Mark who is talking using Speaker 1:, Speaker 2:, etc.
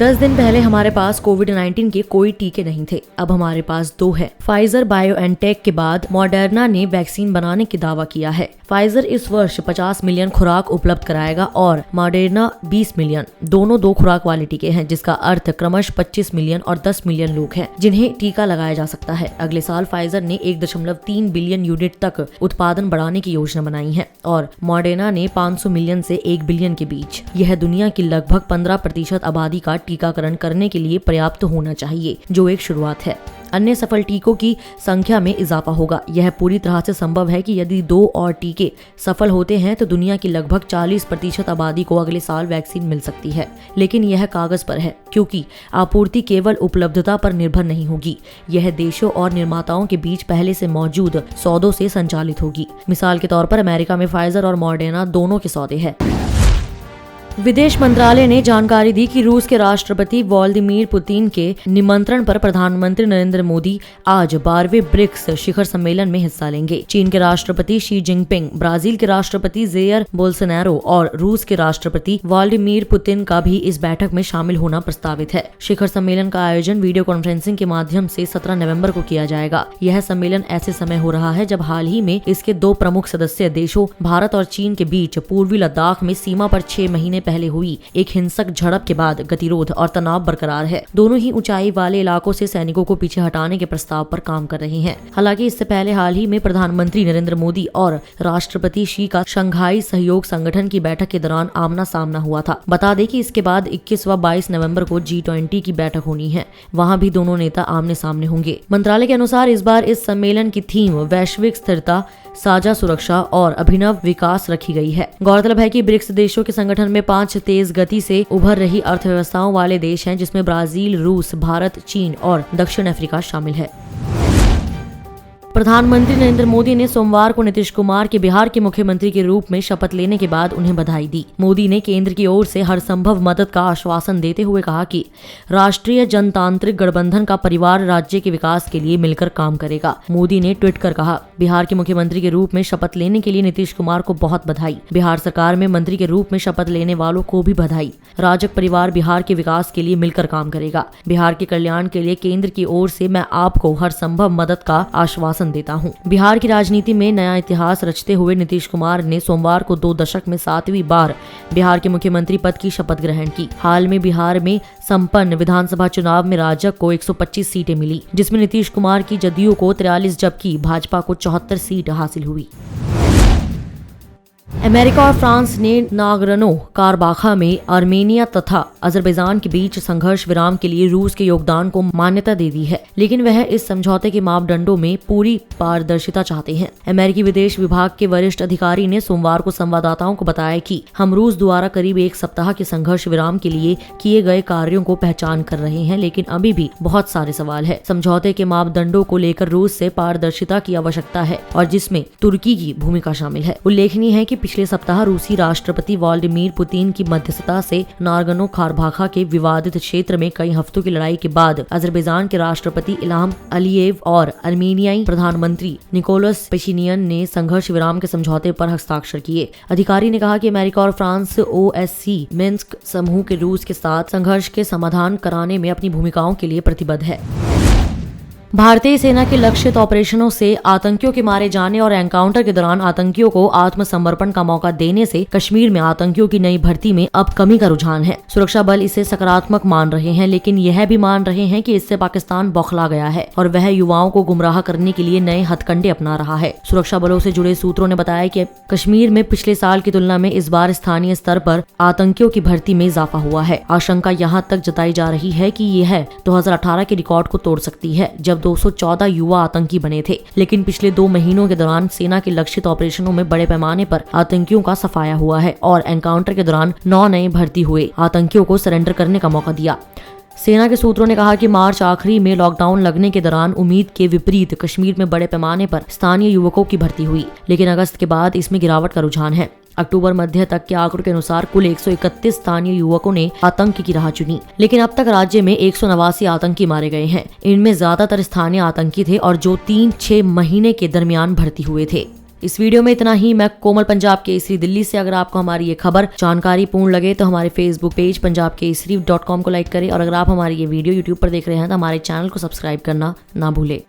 Speaker 1: 10 दिन पहले हमारे पास कोविड-19 के कोई टीके नहीं थे, अब हमारे पास 2 है। फाइजर बायोएनटेक के बाद मॉडर्ना ने वैक्सीन बनाने की दावा किया है। फाइजर इस वर्ष 50 मिलियन खुराक उपलब्ध कराएगा और मॉडर्ना 20 मिलियन। दोनों 2 खुराक वाले टीके हैं, जिसका अर्थ क्रमश 25 मिलियन और 10 मिलियन लोग हैं जिन्हें टीका लगाया जा सकता है। अगले साल फाइजर ने 1.3 बिलियन यूनिट तक उत्पादन बढ़ाने की योजना बनाई है और मॉडर्ना ने 500 मिलियन से 1 बिलियन के बीच। यह दुनिया की लगभग 15% आबादी का टीकाकरण करने के लिए पर्याप्त होना चाहिए, जो एक शुरुआत है। अन्य सफल टीकों की संख्या में इजाफा होगा। यह पूरी तरह से संभव है कि यदि 2 और टीके सफल होते हैं तो दुनिया की लगभग 40% आबादी को अगले साल वैक्सीन मिल सकती है। लेकिन यह कागज पर है, क्योंकि आपूर्ति केवल उपलब्धता पर निर्भर नहीं होगी। यह देशों और निर्माताओं के बीच पहले से मौजूद सौदों से संचालित होगी। मिसाल के तौर पर अमेरिका में फाइजर और मॉडर्ना दोनों के सौदे हैं। विदेश मंत्रालय ने जानकारी दी कि रूस के राष्ट्रपति व्लादिमीर पुतिन के निमंत्रण पर प्रधानमंत्री नरेंद्र मोदी आज 12वें ब्रिक्स शिखर सम्मेलन में हिस्सा लेंगे। चीन के राष्ट्रपति शी जिनपिंग, ब्राजील के राष्ट्रपति जेयर बोल्सोनारो और रूस के राष्ट्रपति व्लादिमीर पुतिन का भी इस बैठक में शामिल होना प्रस्तावित है। शिखर सम्मेलन का आयोजन वीडियो कॉन्फ्रेंसिंग के माध्यम से 17 नवंबर को किया जाएगा। यह सम्मेलन ऐसे समय हो रहा है जब हाल ही में इसके 2 प्रमुख सदस्य देशों भारत और चीन के बीच पूर्वी लद्दाख में सीमा पर 6 महीने पहले हुई एक हिंसक झड़प के बाद गतिरोध और तनाव बरकरार है। दोनों ही ऊंचाई वाले इलाकों से सैनिकों को पीछे हटाने के प्रस्ताव पर काम कर रहे हैं। हालांकि इससे पहले हाल ही में प्रधानमंत्री नरेंद्र मोदी और राष्ट्रपति शी का शंघाई सहयोग संगठन की बैठक के दौरान आमना सामना हुआ था। बता दें कि इसके बाद 21 व 22 नवंबर को G20 की बैठक होनी है। वहां भी दोनों नेता आमने सामने होंगे। मंत्रालय के अनुसार इस बार इस सम्मेलन की थीम वैश्विक स्थिरता, साझा सुरक्षा और अभिनव विकास रखी गई है। गौरतलब है कि ब्रिक्स देशों के संगठन में 5 तेज गति से उभर रही अर्थव्यवस्थाओं वाले देश हैं, जिसमें ब्राजील, रूस, भारत, चीन और दक्षिण अफ्रीका शामिल है। प्रधानमंत्री नरेंद्र मोदी ने सोमवार को नीतीश कुमार के बिहार के मुख्यमंत्री के रूप में शपथ लेने के बाद उन्हें बधाई दी। मोदी ने केंद्र की ओर से हर संभव मदद का आश्वासन देते हुए कहा कि राष्ट्रीय जनतांत्रिक गठबंधन का परिवार राज्य के विकास के लिए मिलकर काम करेगा। मोदी ने ट्वीट कर कहा, बिहार के मुख्यमंत्री के रूप में शपथ लेने के लिए नीतीश कुमार को बहुत बधाई। बिहार सरकार में मंत्री के रूप में शपथ लेने वालों को भी बधाई। राजग परिवार बिहार के विकास के लिए मिलकर काम करेगा। बिहार के कल्याण के लिए केंद्र की ओर से मैं आपको हर संभव मदद का आश्वासन देता हूं। बिहार की राजनीति में नया इतिहास रचते हुए नीतीश कुमार ने सोमवार को 2 दशक में 7वीं बार बिहार के मुख्यमंत्री पद की शपथ ग्रहण की। हाल में बिहार में संपन्न विधानसभा चुनाव में राजग को 125 सीटें मिली, जिसमें नीतीश कुमार की जदयू को 43 जबकि भाजपा को 74 सीट हासिल हुई। अमेरिका और फ्रांस ने नागोर्नो काराबाख में आर्मेनिया तथा अजरबैजान के बीच संघर्ष विराम के लिए रूस के योगदान को मान्यता दे दी है, लेकिन वह इस समझौते के मापदंडों में पूरी पारदर्शिता चाहते हैं। अमेरिकी विदेश विभाग के वरिष्ठ अधिकारी ने सोमवार को संवाददाताओं को बताया कि हम रूस द्वारा करीब 1 सप्ताह के संघर्ष विराम के लिए किए गए कार्यों को पहचान कर रहे हैं, लेकिन अभी भी बहुत सारे सवाल है। समझौते के मापदंडों को लेकर रूस से पारदर्शिता की आवश्यकता है और जिसमें तुर्की की भूमिका शामिल है। उल्लेखनीय है कि पिछले सप्ताह रूसी राष्ट्रपति व्लादिमीर पुतिन की मध्यस्थता से नागोर्नो काराबाख के विवादित क्षेत्र में कई हफ्तों की लड़ाई के बाद अजरबैजान के राष्ट्रपति इल्हाम अलीयेव और अर्मेनियाई प्रधानमंत्री निकोलस पेशिनियन ने संघर्ष विराम के समझौते पर हस्ताक्षर किए। अधिकारी ने कहा कि अमेरिका और फ्रांस OSCE मिन्स्क समूह के रूस के साथ संघर्ष के समाधान कराने में अपनी भूमिकाओं के लिए प्रतिबद्ध है। भारतीय सेना के लक्षित ऑपरेशनों से आतंकियों के मारे जाने और एनकाउंटर के दौरान आतंकियों को आत्मसमर्पण का मौका देने से कश्मीर में आतंकियों की नई भर्ती में अब कमी का रुझान है। सुरक्षा बल इसे सकारात्मक मान रहे हैं, लेकिन यह भी मान रहे हैं कि इससे पाकिस्तान बौखला गया है और वह युवाओं को गुमराह करने के लिए नए हथकंडे अपना रहा है। सुरक्षा बलों से जुड़े सूत्रों ने बताया कि कश्मीर में पिछले साल की तुलना में इस बार स्थानीय स्तर पर आतंकियों की भर्ती में इजाफा हुआ है। आशंका यहाँ तक जताई जा रही है कि यह 2018 के रिकॉर्ड को तोड़ सकती है, जब 214 युवा आतंकी बने थे। लेकिन पिछले 2 महीनों के दौरान सेना के लक्षित ऑपरेशनों में बड़े पैमाने पर आतंकियों का सफाया हुआ है और एनकाउंटर के दौरान 9 नए भर्ती हुए आतंकियों को सरेंडर करने का मौका दिया। सेना के सूत्रों ने कहा कि मार्च आखिरी में लॉकडाउन लगने के दौरान उम्मीद के विपरीत कश्मीर में बड़े पैमाने पर स्थानीय युवकों की भर्ती हुई, लेकिन अगस्त के बाद इसमें गिरावट का रुझान है। अक्टूबर मध्य तक के आंकड़ों के अनुसार कुल 131 स्थानीय युवकों ने आतंक की राह चुनी, लेकिन अब तक राज्य में 189 आतंकी मारे गए हैं। इनमें ज्यादातर स्थानीय आतंकी थे और जो 3-6 महीने के दरमियान भर्ती हुए थे। इस वीडियो में इतना ही। मैं कोमल पंजाब केसरी दिल्ली से। अगर आपको हमारी ये खबर जानकारी पूर्ण लगे तो हमारे फेसबुक पेज punjabkesari.com को लाइक करें और अगर आप हमारी ये वीडियो यूट्यूब पर देख रहे हैं तो हमारे चैनल को सब्सक्राइब करना ना भूले।